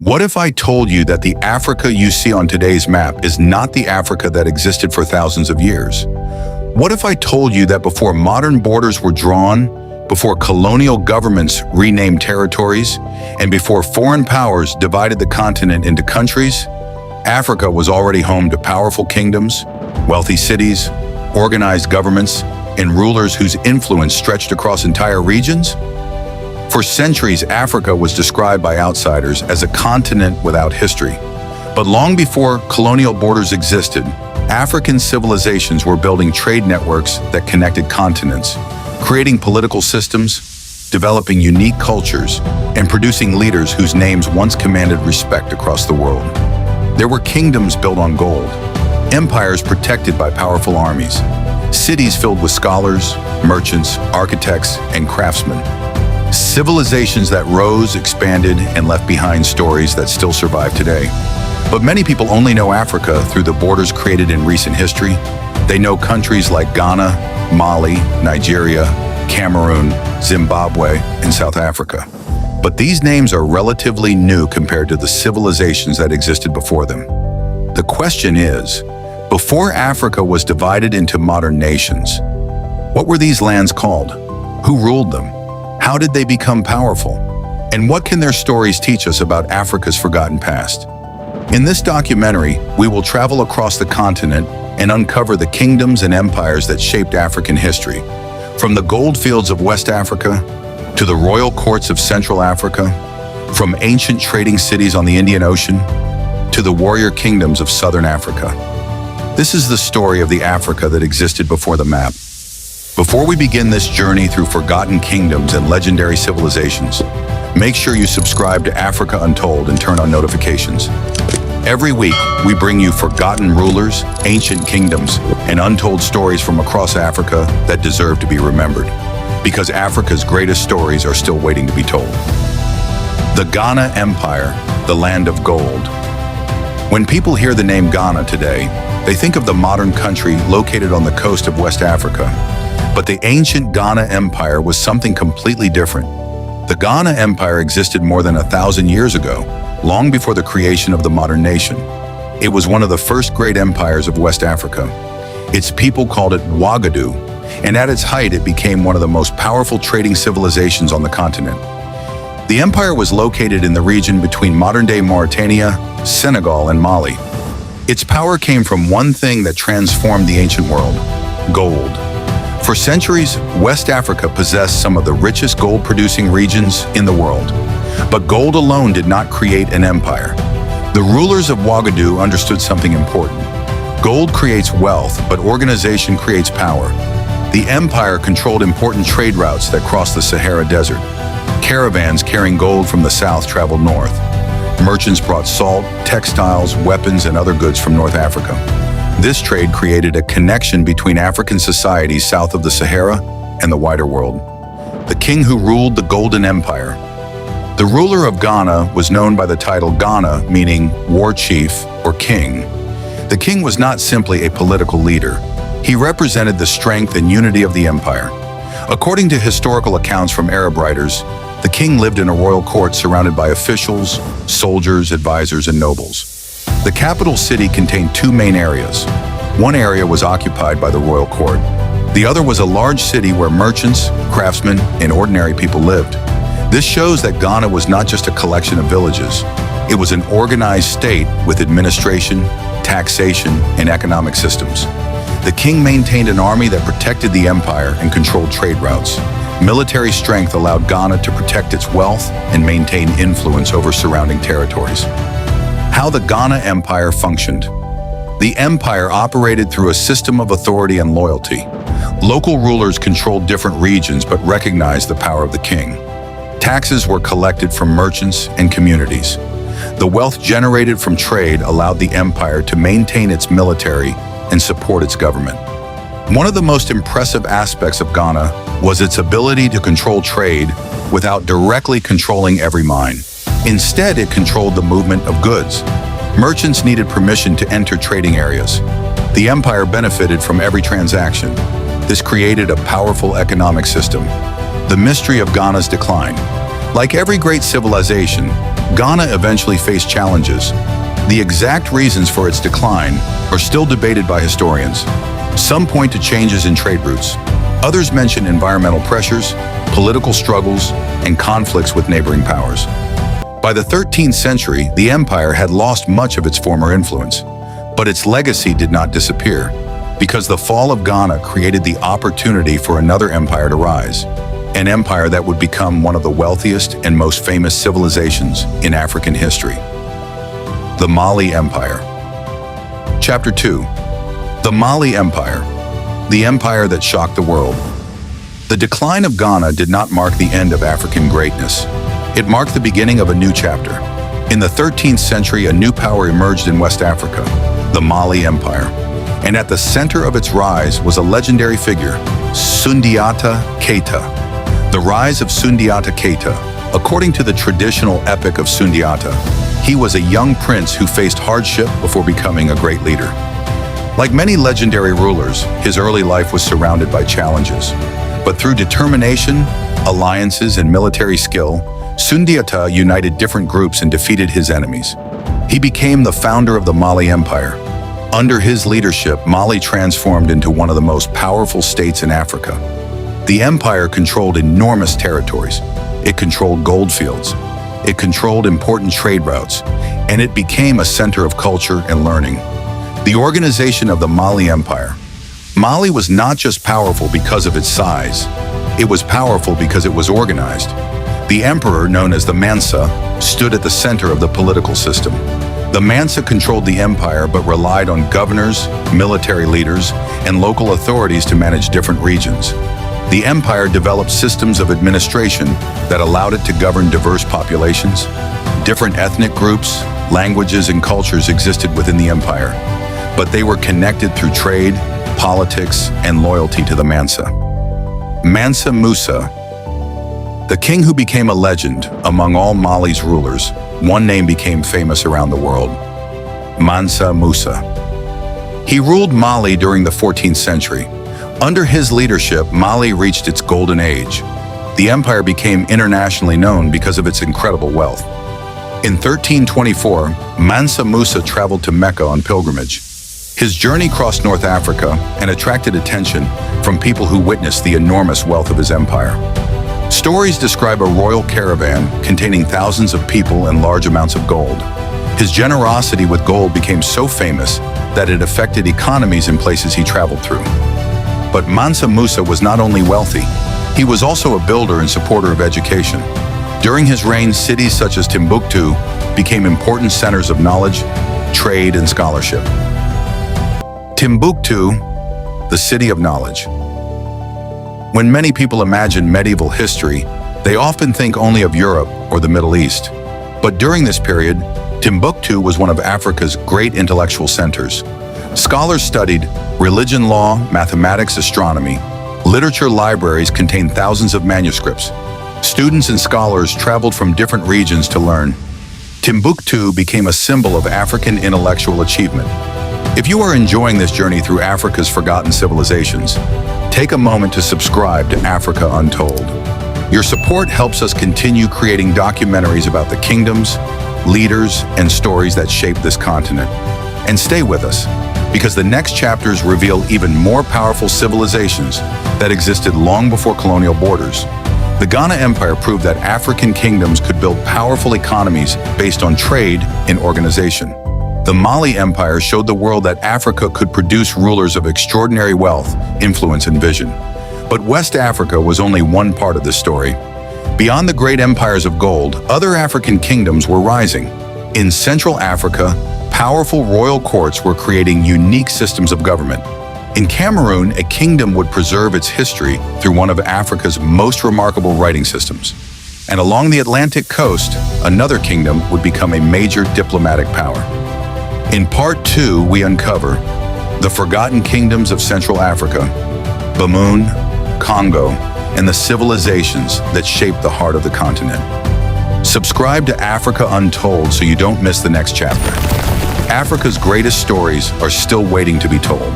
What if I told you that the Africa you see on today's map is not the Africa that existed for thousands of years? What if I told you that before modern borders were drawn, before colonial governments renamed territories, and before foreign powers divided the continent into countries, Africa was already home to powerful kingdoms, wealthy cities, organized governments, and rulers whose influence stretched across entire regions? For centuries, Africa was described by outsiders as a continent without history. But long before colonial borders existed, African civilizations were building trade networks that connected continents, creating political systems, developing unique cultures, and producing leaders whose names once commanded respect across the world. There were kingdoms built on gold, empires protected by powerful armies, cities filled with scholars, merchants, architects, and craftsmen. Civilizations that rose, expanded, and left behind stories that still survive today. But many people only know Africa through the borders created in recent history. They know countries like Ghana, Mali, Nigeria, Cameroon, Zimbabwe, and South Africa. But these names are relatively new compared to the civilizations that existed before them. The question is, before Africa was divided into modern nations, what were these lands called? Who ruled them? How did they become powerful? And what can their stories teach us about Africa's forgotten past? In this documentary, we will travel across the continent and uncover the kingdoms and empires that shaped African history. From the gold fields of West Africa to the royal courts of Central Africa, from ancient trading cities on the Indian Ocean to the warrior kingdoms of Southern Africa. This is the story of the Africa that existed before the map. Before we begin this journey through forgotten kingdoms and legendary civilizations, make sure you subscribe to Africa Untold and turn on notifications. Every week, we bring you forgotten rulers, ancient kingdoms, and untold stories from across Africa that deserve to be remembered, because Africa's greatest stories are still waiting to be told. The Ghana Empire, the land of gold. When people hear the name Ghana today, they think of the modern country located on the coast of West Africa. But the ancient Ghana Empire was something completely different. The Ghana Empire existed more than 1,000 years ago, long before the creation of the modern nation. It was one of the first great empires of West Africa. Its people called it Wagadu, and at its height it became one of the most powerful trading civilizations on the continent. The empire was located in the region between modern-day Mauritania, Senegal, and Mali. Its power came from one thing that transformed the ancient world: gold. For centuries, West Africa possessed some of the richest gold-producing regions in the world. But gold alone did not create an empire. The rulers of Wagadu understood something important. Gold creates wealth, but organization creates power. The empire controlled important trade routes that crossed the Sahara Desert. Caravans carrying gold from the south traveled north. Merchants brought salt, textiles, weapons, and other goods from North Africa. This trade created a connection between African societies south of the Sahara and the wider world. The king who ruled the Golden Empire. The ruler of Ghana was known by the title Ghana, meaning war chief or king. The king was not simply a political leader. He represented the strength and unity of the empire. According to historical accounts from Arab writers, the king lived in a royal court surrounded by officials, soldiers, advisors, and nobles. The capital city contained two main areas. One area was occupied by the royal court. The other was a large city where merchants, craftsmen, and ordinary people lived. This shows that Ghana was not just a collection of villages. It was an organized state with administration, taxation, and economic systems. The king maintained an army that protected the empire and controlled trade routes. Military strength allowed Ghana to protect its wealth and maintain influence over surrounding territories. How the Ghana Empire functioned. The empire operated through a system of authority and loyalty. Local rulers controlled different regions but recognized the power of the king. Taxes were collected from merchants and communities. The wealth generated from trade allowed the empire to maintain its military and support its government. One of the most impressive aspects of Ghana was its ability to control trade without directly controlling every mine. Instead, it controlled the movement of goods. Merchants needed permission to enter trading areas. The empire benefited from every transaction. This created a powerful economic system. The mystery of Ghana's decline. Like every great civilization, Ghana eventually faced challenges. The exact reasons for its decline are still debated by historians. Some point to changes in trade routes. Others mention environmental pressures, political struggles, and conflicts with neighboring powers. By the 13th century, the empire had lost much of its former influence, but its legacy did not disappear, because the fall of Ghana created the opportunity for another empire to rise, an empire that would become one of the wealthiest and most famous civilizations in African history. The Mali Empire. Chapter 2. The Mali Empire, the empire that shocked the world. The decline of Ghana did not mark the end of African greatness. It marked the beginning of a new chapter. In the 13th century, a new power emerged in West Africa, the Mali Empire. And at the center of its rise was a legendary figure, Sundiata Keita. The rise of Sundiata Keita. According to the traditional epic of Sundiata, he was a young prince who faced hardship before becoming a great leader. Like many legendary rulers, his early life was surrounded by challenges. But through determination, alliances, and military skill, Sundiata united different groups and defeated his enemies. He became the founder of the Mali Empire. Under his leadership, Mali transformed into one of the most powerful states in Africa. The empire controlled enormous territories. It controlled gold fields. It controlled important trade routes, and it became a center of culture and learning. The organization of the Mali Empire. Mali was not just powerful because of its size. It was powerful because it was organized. The emperor, known as the Mansa, stood at the center of the political system. The Mansa controlled the empire but relied on governors, military leaders, and local authorities to manage different regions. The empire developed systems of administration that allowed it to govern diverse populations. Different ethnic groups, languages, and cultures existed within the empire, but they were connected through trade, politics, and loyalty to the Mansa. Mansa Musa, the king who became a legend among all Mali's rulers. One name became famous around the world: Mansa Musa. He ruled Mali during the 14th century. Under his leadership, Mali reached its golden age. The empire became internationally known because of its incredible wealth. In 1324, Mansa Musa traveled to Mecca on pilgrimage. His journey crossed North Africa and attracted attention from people who witnessed the enormous wealth of his empire. Stories describe a royal caravan containing thousands of people and large amounts of gold. His generosity with gold became so famous that it affected economies in places he traveled through. But Mansa Musa was not only wealthy, he was also a builder and supporter of education. During his reign, cities such as Timbuktu became important centers of knowledge, trade, and scholarship. Timbuktu, the city of knowledge. When many people imagine medieval history, they often think only of Europe or the Middle East. But during this period, Timbuktu was one of Africa's great intellectual centers. Scholars studied religion, law, mathematics, astronomy. Literature libraries contained thousands of manuscripts. Students and scholars traveled from different regions to learn. Timbuktu became a symbol of African intellectual achievement. If you are enjoying this journey through Africa's forgotten civilizations, take a moment to subscribe to Africa Untold. Your support helps us continue creating documentaries about the kingdoms, leaders, and stories that shape this continent. And stay with us, because the next chapters reveal even more powerful civilizations that existed long before colonial borders. The Ghana Empire proved that African kingdoms could build powerful economies based on trade and organization. The Mali Empire showed the world that Africa could produce rulers of extraordinary wealth, influence, and vision. But West Africa was only one part of this story. Beyond the great empires of gold, other African kingdoms were rising. In Central Africa, powerful royal courts were creating unique systems of government. In Cameroon, a kingdom would preserve its history through one of Africa's most remarkable writing systems. And along the Atlantic coast, another kingdom would become a major diplomatic power. In Part 2, we uncover the forgotten kingdoms of Central Africa, Bamoun, Congo, and the civilizations that shaped the heart of the continent. Subscribe to Africa Untold so you don't miss the next chapter. Africa's greatest stories are still waiting to be told.